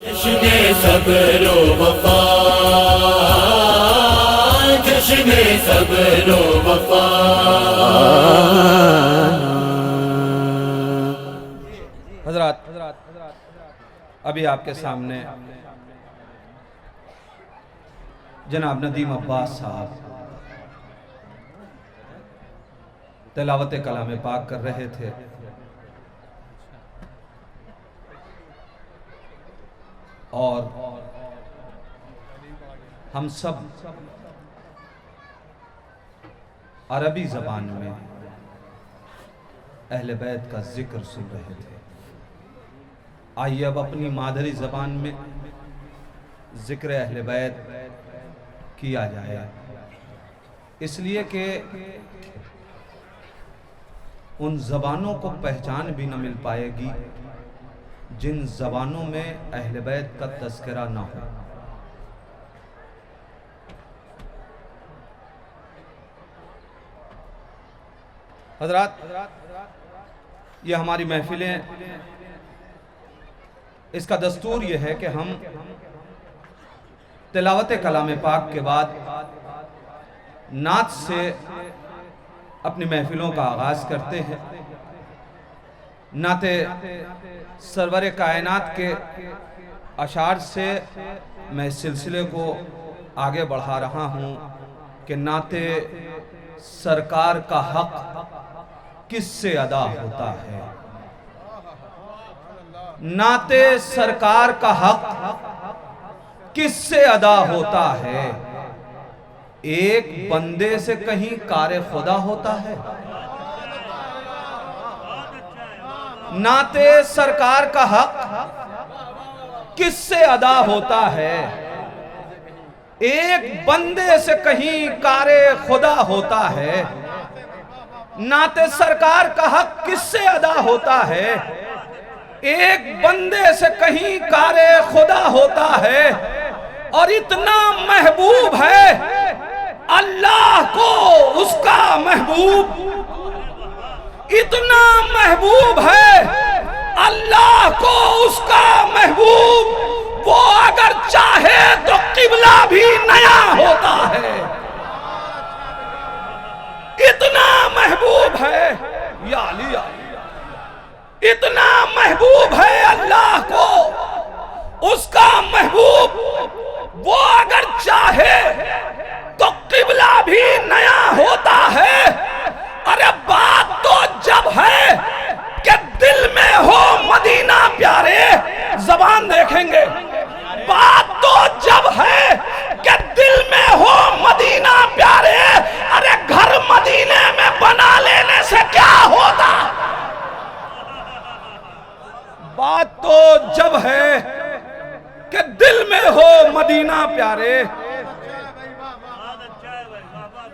जश्ने सब्रो वफा, जश्ने सब्रो वफा। हजरात, अभी आपके सामने जनाब नदीम अब्बास साहब तिलावत कलाम पाक कर रहे थे। और हम सब अरबी ज़बान में अहले बैत का जिक्र सुन रहे थे। आइए अब अपनी मादरी ज़बान में जिक्र अहले बैत किया जाए, इसलिए कि उन ज़बानों को पहचान भी न मिल पाएगी जिन ज़बानों में अहले बैत का तज़किरा ना हो। हज़रात, ये हमारी महफिलें, इसका दस्तूर ये है कि हम तिलावत कलाम पाक के बाद नात से अपनी महफिलों का आगाज़ करते हैं। नाते सरवर कायनात के अशार से मैं इस सिलसिले को आगे बढ़ा रहा हूँ कि नाते सरकार का हक किससे अदा होता है। नाते सरकार का हक किससे अदा होता है। एक बंदे से कहीं कार खुदा होता है। नाते सरकार का हक किससे अदा होता है। एक बंदे से कहीं कारे खुदा होता है। नाते सरकार का हक किससे अदा होता है। एक बंदे से कहीं कारे खुदा होता है। और इतना महबूब है अल्लाह को उसका महबूब, इतना महबूब है अल्लाह को उसका महबूब। वो अगर चाहे तो किबला भी नया होता है। इतना महबूब है या अली, इतना महबूब है अल्लाह को उसका महबूब। वो अगर चाहे तो किबला भी नया होता है। अरे बात तो जब है कि दिल में हो मदीना प्यारे, जबान देखेंगे। बात तो जब है कि दिल में हो मदीना प्यारे, अरे घर मदीने में बना लेने से क्या होता। बात तो जब है कि दिल में हो मदीना प्यारे,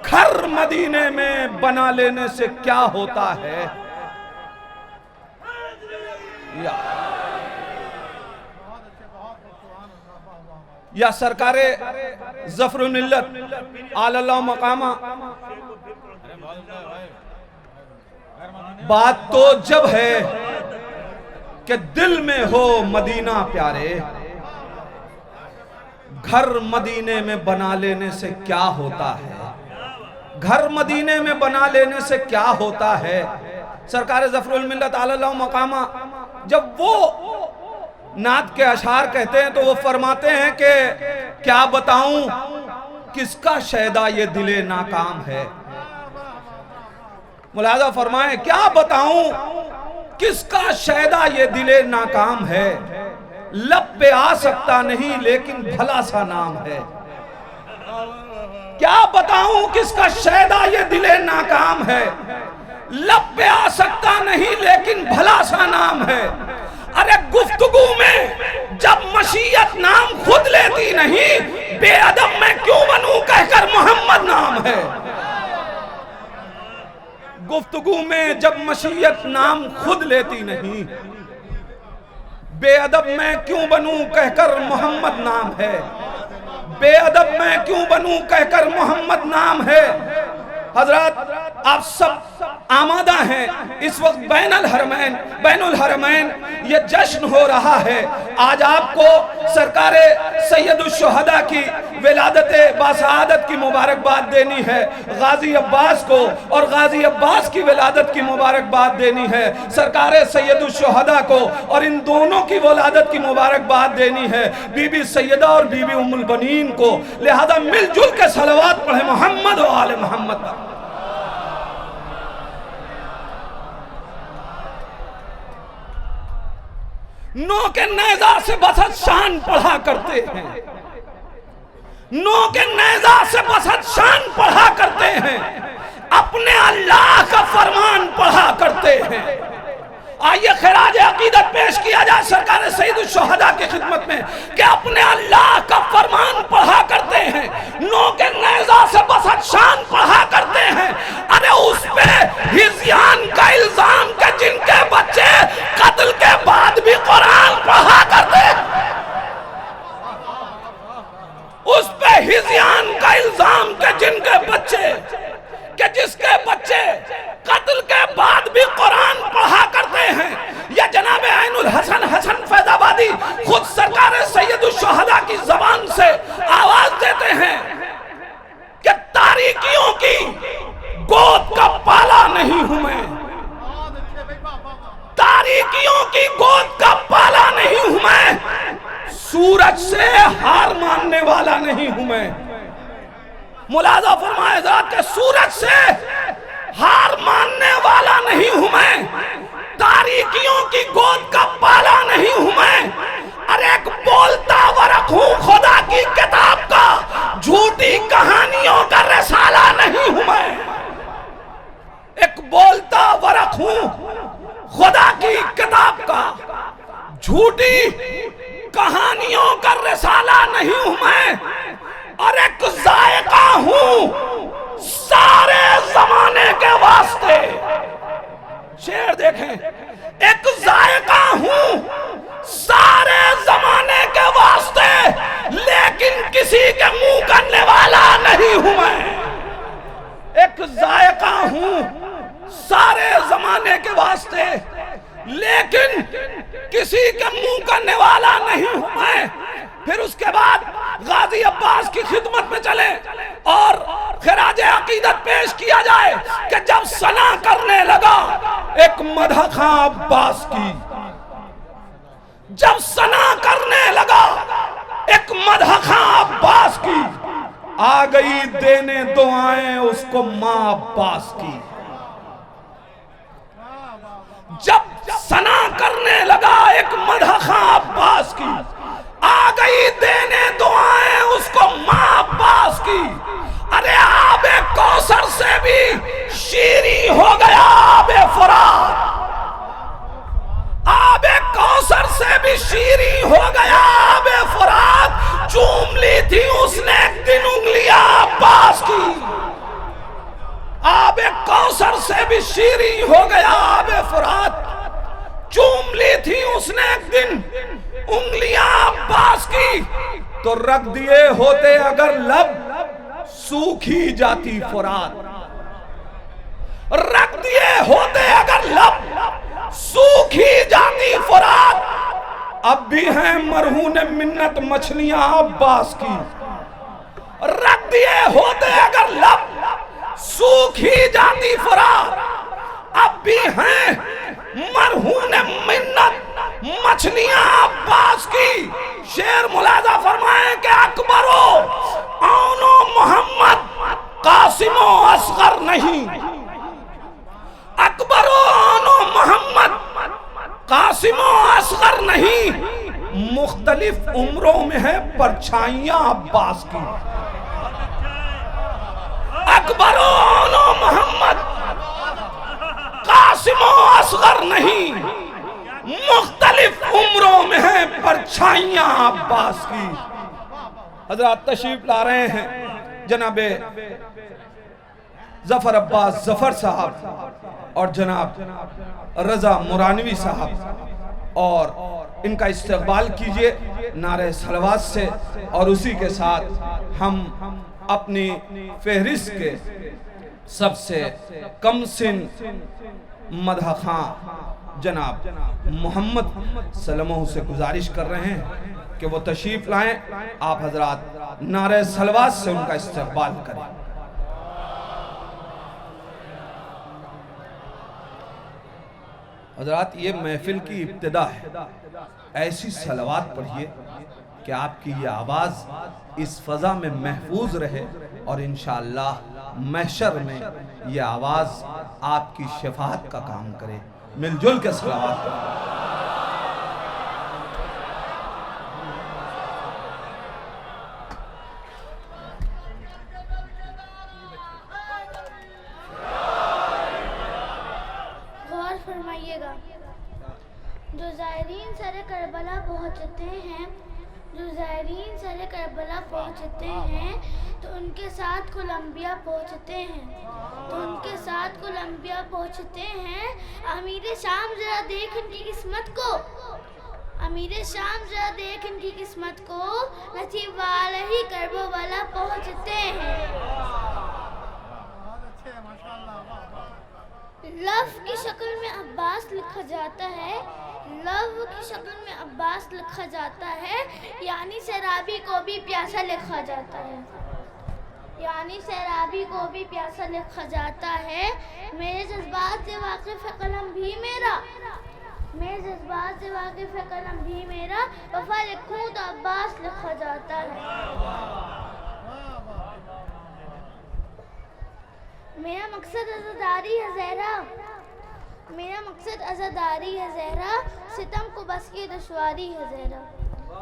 घर मदीने में बना लेने से क्या होता है। या सरकारे ज़फ़रुल मिल्लत आलल्लाह मकामा, बात तो जब है कि दिल में हो मदीना प्यारे, घर मदीने में बना लेने से क्या होता है। घर मदीने में बना लेने से क्या होता है। सरकार ज़फ़रुल मिल्लत आलल्लाह मकामा जब वो नात के अशार कहते हैं तो वो फरमाते हैं कि क्या बताऊं किसका शैदा ये दिले नाकाम है। मुलाज़ा फरमाए, क्या बताऊं किसका शैदा ये दिले नाकाम है। लब पे आ सकता नहीं लेकिन भला सा नाम है। क्या बताऊं किसका शैदा ये दिले नाकाम है। लब पे आ सकता नहीं लेकिन भला सा नाम है। अरे गुफ्तगू में जब मशीयत नाम खुद लेती नहीं, बेअदब मैं क्यों बनूं कहकर मोहम्मद नाम है। गुफ्तगू में जब मशीयत नाम खुद लेती नहीं, बेअदब मैं क्यों बनूं कहकर मोहम्मद नाम है। बेअदब मैं क्यों बनूं कहकर मोहम्मद नाम है। हजरत आप सब आमादा हैं इस वक्त बैनुल हरमैन ये जश्न हो रहा है। आज आपको सरकार सैयदुश्शुहदा की विलादत बासआदत की मुबारकबाद देनी है, गाजी अब्बास को, और गाजी अब्बास की विलादत की मुबारकबाद देनी है सरकार सैयदुश्शुहदा को, और इन दोनों की विलादत की मुबारकबाद देनी है बीबी सैयदा और बीबी उम्मुल बनीन को। लिहाजा मिलजुल के सलवात पढ़े मोहम्मद व आले मोहम्मद। नो के नेजा से बसत शान पढ़ा करते हैं, नो के नेजा से बसत शान पढ़ा करते हैं, अपने अल्लाह का फरमान पढ़ा करते हैं। आइए खिराज अकीदत पेश किया जाए सरकार सैयदुश्शुहदा की खिदमत में कि अपने अल्लाह का फरमान पढ़ा करते हैं, नो के नेजा से बसत शान पढ़ा करते हैं। अरे उस पे हिज़्यान का इल्जाम के जिनके बच्चे कत्ल के बाद भी कुरान पढ़ा करते हैं, उस पे हिज़्यान का इल्जाम के जिनके बच्चे कि जिसके बच्चे कत्ल के बाद भी कुरान पढ़ा करते हैं। या जनाब ऐनुल हसन हसन फैजाबादी खुद सरकार सैयदुश्शुहदा की जबान से आवाज देते हैं कि तारीकियों की गोद का पाला नहीं हूं मैं, तारीकियों की गोद का पाला नहीं हूं मैं, सूरज से हार मानने वाला नहीं हूं मैं। मुलाजा फरमाए कि सूरज से हार मानने वाला नहीं हूं मैं, तारीकियों की गोद का पाला नहीं हूं मैं। अरे एक बोलता वरक हूं खुदा की किताब का, झूठी कहानियों का रिसाला नहीं हूं मैं। एक बोलता वरक हूं खुदा की किताब का, झूठी कहानियों का रिसाला नहीं हूं मैं। और एक जायका हूं सारे जमाने के वास्ते। शेर देखें, एक जायका हूं सारे जमाने के वास्ते, लेकिन किसी के मुंह करने वाला नहीं हूं मैं। एक जायका हूं सारे जमाने के वास्ते, लेकिन किसी के मुंह करने वाला नहीं हूं मैं। फिर उसके बाद गाजी अब्बास की खिदमत में चले और खिराज अकीदत पेश किया जाए कि जब सना करने लगा एक मदह खां अब्बास की, जब सना करने लगा एक मदह खां अब्बास की, आ गई देने दुआएं उसको मां अब्बास की। जब सना करने लगा एक मदह खां अब्बास की, आ गई देने दुआएं उसको मां अब्बास की। अरे आबे कौसर से भी शीरी हो गया आबे फुरात, आबे कौसर से भी शीरी हो गया आबे फुरात। चूम ली थी उसने एक दिन उंगलियां अब्बास की, आबे कौसर से भी शीरी हो गया आबे फुरात। चूम ली थी उसने एक दिन उंगलियां अब्बास की, तो रख दिए होते अगर लब सूखी जाती फुरात। रख दिए होते अगर लब सूखी जाती फुरात। अब भी हैं मरहून मिन्नत मछलियां अब्बास की। रख दिए होते अगर लब सूखी जाती फुरात। अब भी हैं मरहून मिन्नत मछलियां अब्बास की। शेर मुलाजा फरमाए कि अकबरो औनो मोहम्मद कासिमो असगर नहीं, अकबरो औनो मोहम्मद कासिमो असगर नहीं, मुख्तलिफ उम्रों में है परछाइयां अब्बास की। अकबरो औनो मोहम्मद कासिमो असगर नहीं, मुख्तलिफ उम्रों में है परछाइयां अब्बास की। हजरत तशरीफ ला रहे हैं जनाबे जफर अब्बास जफर साहब और जनाब रजा मुरानवी साहब, और इनका इस्तकबाल कीजिए नारे सलवात से। और उसी के साथ हम अपनी फहरिस्त के सबसे कम सिन मदह खां जनाब मोहम्मद सल्लल्लाहु से गुजारिश कर रहे हैं कि वो तशरीफ लाएं। आप हजरात नारे सलवात से उनका इस्तकबाल करें। हजरात ये महफिल की इब्तिदा है, ऐसी सलवात पढ़िए कि आपकी ये आवाज़ इस फ़ज़ा में महफूज रहे और इंशाअल्लाह महशर में ये आवाज़ आपकी शफाअत का काम करे। मिलजुल के सलावत करें। गौर फरमाइएगा, जो ज़ायरीन सरे करबला पहुँचते हैं, जो ज़ायरीन सरे करबला पहुँचते हैं तो उनके साथ कुल अंबिया पहुँचते हैं, तो उनके साथ कुल अंबिया पहुँचते हैं। अमीर शाम ज़रा देख इनकी किस्मत को, अमीर शाम ज़रा देख इनकी किस्मत को, नसीब वाले ही करबो वाला पहुँचते हैं। लव की शक्ल में अब्बास लिखा जाता है, लव की शक्ल में अब्बास लिखा जाता है, यानी सैराबी को भी प्यासा लिखा जाता है, यानी सैराबी को भी प्यासा लिखा जाता है। मेरे जज्बात से वाकिफ़ है कलम भी मेरा, मेरे जज्बात से वाकिफ़ है कलम भी मेरा, वफ़ा लिखूं तो अब्बास लिखा जाता है। मेरा मकसद अज़ादारी है ज़हरा, मेरा मकसद अज़ादारी है ज़हरा, सितम को बस की दुश्वारी है ज़हरा,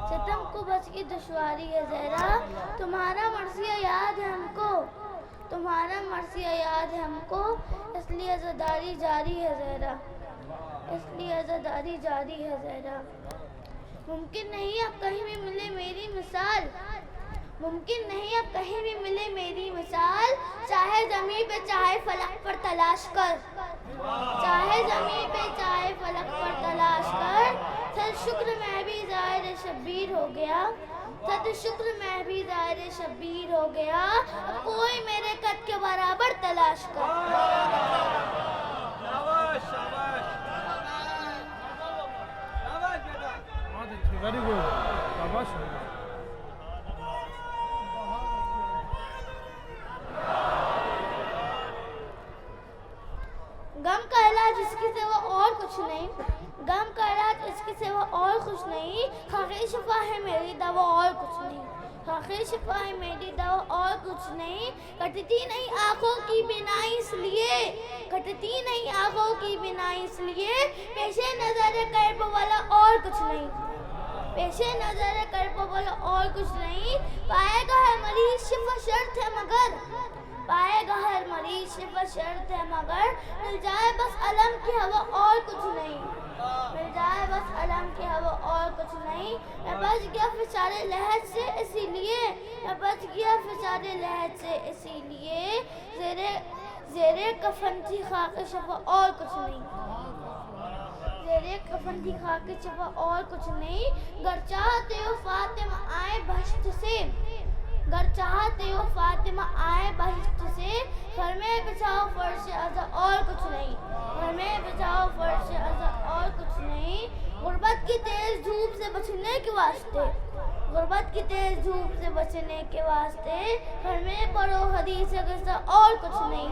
सितम को बस की दुश्वारी है ज़हरा। तुम्हारा मर्सिया याद है हमको, तुम्हारा मर्सिया याद है हमको, इसलिए अज़ादारी जारी है ज़हरा, इसलिए अज़ादारी जारी है ज़हरा। मुमकिन नहीं अब कहीं भी मिले मेरी मिसाल, मुमकिन नहीं अब कहीं भी मिले मेरी मिसाल, चाहे ज़मीन पे चाहे फलक पर तलाश कर, चाहे ज़मीन पे चाहे फलक पर तलाश कर। सद शुक्र मैं भी ज़ाहिर शब्बीर हो गया, सद शुक्र मैं भी ज़ाहिर शब्बीर हो गया, अब कोई मेरे कद के बराबर तलाश कर। वेरी गुड, शाबाश। गम का इलाज इसकी सिवा और कुछ नहीं, गम का इलाज इसकी सिवा और कुछ नहीं, खाके शिफा है मेरी दवा और कुछ नहीं, खाके शिफा है मेरी दवा और कुछ नहीं। कटती नहीं आँखों की बिनाई इसलिए, कटती नहीं आँखों की बिनाई इसलिए, पेशे नजर कर्ब वाला और कुछ नहीं, पेशे नजर कर्ब वाला और कुछ नहीं। पाएगा है मरीज शिफा शर्त है मगर, पाएगा हर मरीज शिफा शर्त है मगर, मिल जाए बस अलम की हवा और कुछ नहीं, मिल जाए बस अलम की हवा और कुछ नहीं। मैं बच गया फिसारे लहज से इसीलिए, मैं बच गया फिसारे लहज से इसीलिए, ज़ेरे कफन थी खाके शफा और कुछ नहीं, ज़ेरे कफन थी खाके शफा और कुछ नहीं। गर चाहते हो फातिमा आए बहश्त से, गर चाहते हो फातिमा आए बहिश्त से, घर में बिछाओ फर्श अज़ा और कुछ नहीं, घर में बिछाओ फर्श अज़ा और कुछ नहीं। गुर्बत की तेज़ धूप से बचने के वास्ते, गुर्बत की तेज़ धूप से बचने के वास्ते, घर में पढ़ो हदीस किस्सा और कुछ नहीं,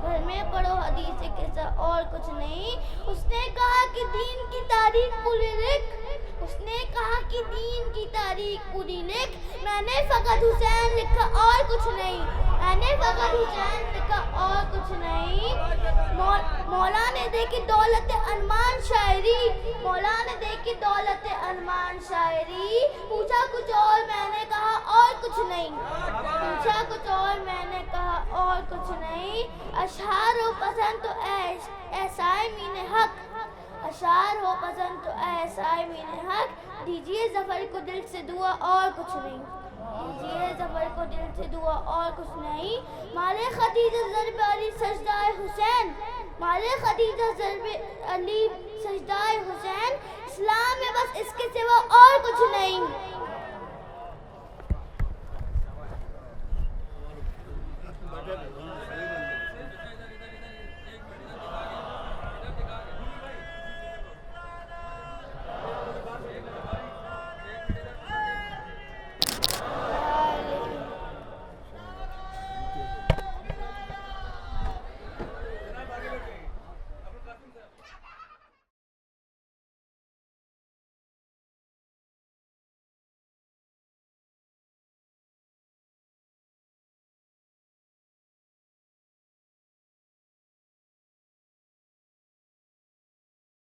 घर में पढ़ो हदीस किस्सा और कुछ नहीं। उसने कहा कि दीन की तारीख पूरी लिख, उसने कहा कि दीन की तारीख पूरी लिख, मैंने फ़कत हुसैन लिखा और कुछ नहीं, मैंने फ़कत हुसैन लिखा और कुछ नहीं। मौला ने देखी दौलत अनमान शायरी, मौला ने देखी दौलत अनमान शायरी, पूछा कुछ और मैंने कहा और कुछ नहीं, पूछा कुछ और मैंने कहा और कुछ नहीं। अशआर हो पसंद तो ऐसाए मीने हक, अशार हो पसंद तो ऐसा मीने हक, दीजिए ज़फ़र को दिल से दुआ और कुछ नहीं, दीजिए ज़फ़र को दिल से दुआ और कुछ नहीं। माले खदीजा ज़रब अली सजदाए हुसैन, माले खदीजा ज़रब अली सजदाए हुसैन, इस्लाम में बस इसके सिवा और कुछ नहीं।